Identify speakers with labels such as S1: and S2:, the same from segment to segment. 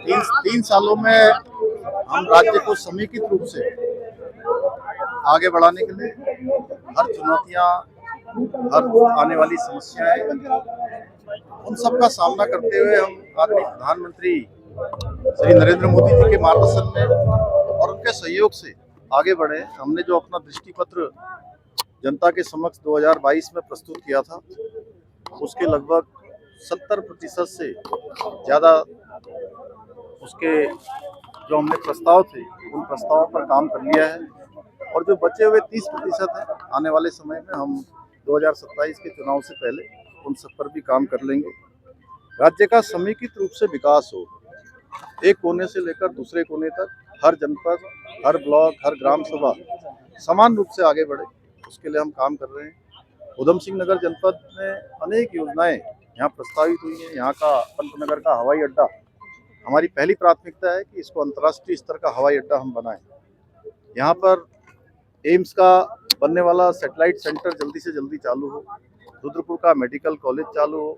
S1: तीन सालों में हम राज्य को समेकित रूप से आगे बढ़ाने के लिए हर चुनौतियां, हर आने वाली समस्याएं, उन सब का सामना करते हुए हम आदरणीय प्रधानमंत्री श्री नरेंद्र मोदी जी के मार्गदर्शन में और उनके सहयोग से आगे बढ़े। हमने जो अपना दृष्टिपत्र जनता के समक्ष 2022 में प्रस्तुत किया था, उसके लगभग 70% से ज़्यादा उसके जो हमने प्रस्ताव थे, उन प्रस्तावों पर काम कर लिया है। और जो बचे हुए 30% है, आने वाले समय में हम 2027 के चुनाव से पहले उन सब पर भी काम कर लेंगे। राज्य का समेकित रूप से विकास हो, एक कोने से लेकर दूसरे कोने तक, हर जनपद, हर ब्लॉक, हर ग्राम सभा समान रूप से आगे बढ़े, उसके लिए हम काम कर रहे हैं। उधम सिंह नगर जनपद में अनेक योजनाएं यहाँ प्रस्तावित हुई हैं। यहाँ का पंतनगर का हवाई अड्डा हमारी पहली प्राथमिकता है कि इसको अंतर्राष्ट्रीय स्तर का हवाई अड्डा हम बनाएं। यहाँ पर एम्स का बनने वाला सैटेलाइट सेंटर जल्दी से जल्दी चालू हो, रुद्रपुर का मेडिकल कॉलेज चालू हो,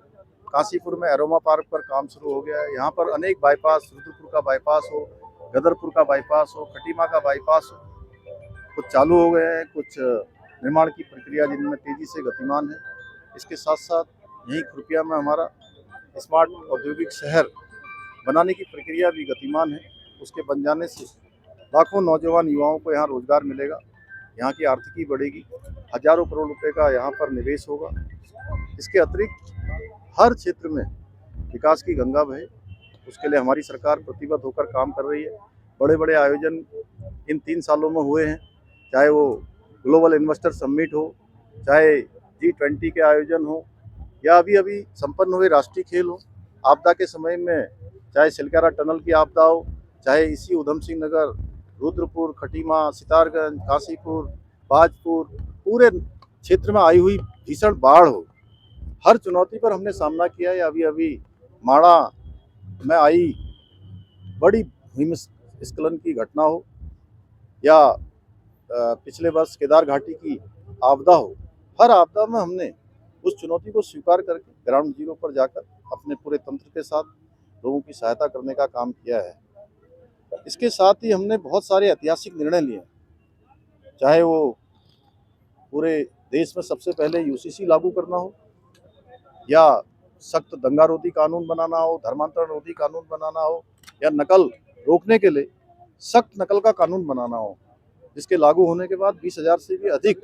S1: काशीपुर में एरोमा पार्क पर काम शुरू हो गया है। यहाँ पर अनेक बाईपास, रुद्रपुर का बाईपास हो, गदरपुर का बाईपास हो, खटीमा का बाईपास हो, कुछ चालू हो गए हैं, कुछ निर्माण की प्रक्रिया जिनमें तेजी से गतिमान है। इसके साथ साथ यहीं खुरपिया में हमारा स्मार्ट औद्योगिक शहर बनाने की प्रक्रिया भी गतिमान है। उसके बन जाने से लाखों नौजवान युवाओं को यहाँ रोजगार मिलेगा, यहाँ की आर्थिकी बढ़ेगी, हजारों करोड़ रुपए का यहाँ पर निवेश होगा। इसके अतिरिक्त हर क्षेत्र में विकास की गंगा बहे, उसके लिए हमारी सरकार प्रतिबद्ध होकर काम कर रही है। बड़े बड़े आयोजन इन 3 सालों में हुए हैं, चाहे वो ग्लोबल इन्वेस्टर समिट हो, चाहे G20 के आयोजन हो, या अभी अभी संपन्न हुए राष्ट्रीय खेल हो। आपदा के समय में चाहे सिलकारा टनल की आपदा हो, चाहे इसी उधम सिंह नगर, रुद्रपुर, खटीमा, सितारगंज, काशीपुर, बाजपुर, पूरे क्षेत्र में आई हुई भीषण बाढ़ हो, हर चुनौती पर हमने सामना किया है। अभी अभी माड़ा में आई बड़ी हिमस्खलन की घटना हो, या पिछले वर्ष केदार घाटी की आपदा हो, हर आपदा में हमने उस चुनौती को स्वीकार करके ग्राउंड जीरो पर जाकर अपने पूरे तंत्र के साथ लोगों की सहायता करने का काम किया है। इसके साथ ही हमने बहुत सारे ऐतिहासिक निर्णय लिए, चाहे वो पूरे देश में सबसे पहले UCC लागू करना हो, या सख्त दंगा रोधी कानून बनाना हो, धर्मांतरण रोधी कानून बनाना हो, या नकल रोकने के लिए सख्त नकल का कानून बनाना हो, जिसके लागू होने के बाद 20,000 से भी अधिक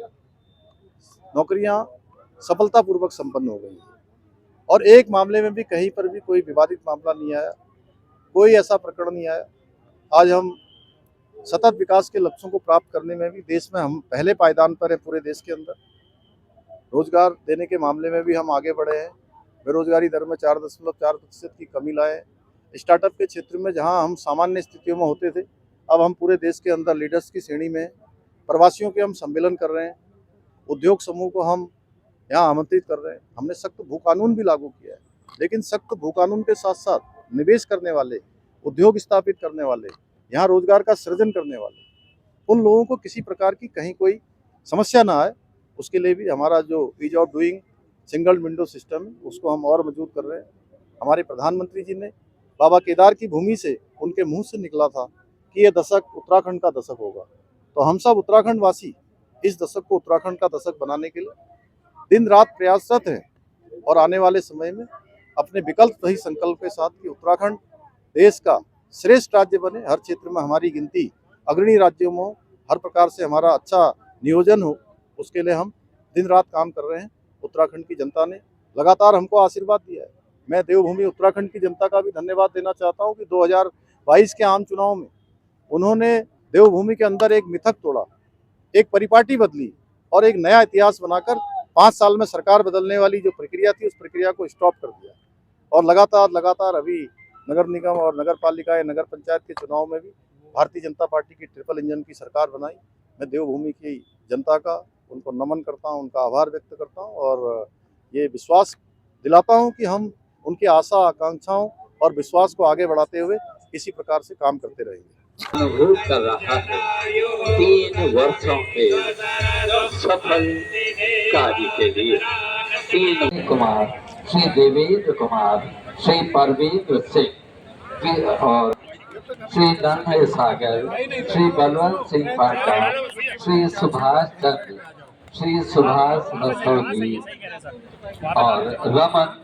S1: नौकरियां सफलतापूर्वक संपन्न हो गई। और एक मामले में भी कहीं पर भी कोई विवादित मामला नहीं आया, कोई ऐसा प्रकरण नहीं आया। आज हम सतत विकास के लक्ष्यों को प्राप्त करने में भी देश में हम पहले पायदान पर है। पूरे देश के अंदर रोजगार देने के मामले में भी हम आगे बढ़े हैं। बेरोजगारी दर में 4.4% की कमी लाए। स्टार्टअप के क्षेत्र में जहां हम सामान्य स्थितियों में होते थे, अब हम पूरे देश के अंदर लीडर्स की श्रेणी में। प्रवासियों के हम सम्मेलन कर रहे हैं, उद्योग समूह को हम यहाँ आमंत्रित कर रहे हैं। हमने सख्त भू कानून भी लागू किया है, लेकिन सख्त भू कानून के साथ साथ निवेश करने वाले, उद्योग स्थापित करने वाले, यहाँ रोजगार का सृजन करने वाले, उन लोगों को किसी प्रकार की कहीं कोई समस्या ना आए, उसके लिए भी हमारा जो ease of doing single window system है, उसको हम और मजबूत कर रहे हैं। हमारे प्रधानमंत्री जी ने बाबा केदार की भूमि से, उनके मुंह से निकला था कि ये दशक उत्तराखंड का दशक होगा, तो हम सब उत्तराखंड वासी इस दशक को उत्तराखंड का दशक बनाने के लिए दिन रात प्रयासरत हैं। और आने वाले समय में अपने विकल्प सही संकल्प के साथ कि उत्तराखंड देश का श्रेष्ठ राज्य बने, हर क्षेत्र में हमारी गिनती अग्रणी राज्यों में हो, हर प्रकार से हमारा अच्छा नियोजन हो, उसके लिए हम दिन रात काम कर रहे हैं। उत्तराखंड की जनता ने लगातार हमको आशीर्वाद दिया है। मैं देवभूमि उत्तराखंड की जनता का भी धन्यवाद देना चाहता हूँ कि 2022 के आम चुनाव में उन्होंने देवभूमि के अंदर एक मिथक तोड़ा, एक परिपाटी बदली और एक नया इतिहास बनाकर 5 साल में सरकार बदलने वाली जो प्रक्रिया थी, उस प्रक्रिया को स्टॉप कर दिया। और लगातार अभी नगर निगम और नगर पालिकाएं, नगर पंचायत के चुनाव में भी भारतीय जनता पार्टी की ट्रिपल इंजन की सरकार बनाई। मैं देवभूमि की जनता का उनको नमन करता हूं, उनका आभार व्यक्त करता हूं और ये विश्वास दिलाता हूं कि हम उनकी आशा आकांक्षाओं और विश्वास को आगे बढ़ाते हुए इसी प्रकार से काम करते रहेंगे।
S2: अनुभव कर रहा है 3 वर्षों के सफल कार्य के लिए। 3 कुमार, श्री देवेंद्र कुमार, श्री परवेंद्र सिंह, और श्री नन्हे सागर, श्री बलवंत सिंह पाठक, श्री सुभाष चंद्र, श्री सुभाष रस्तोगी और रमन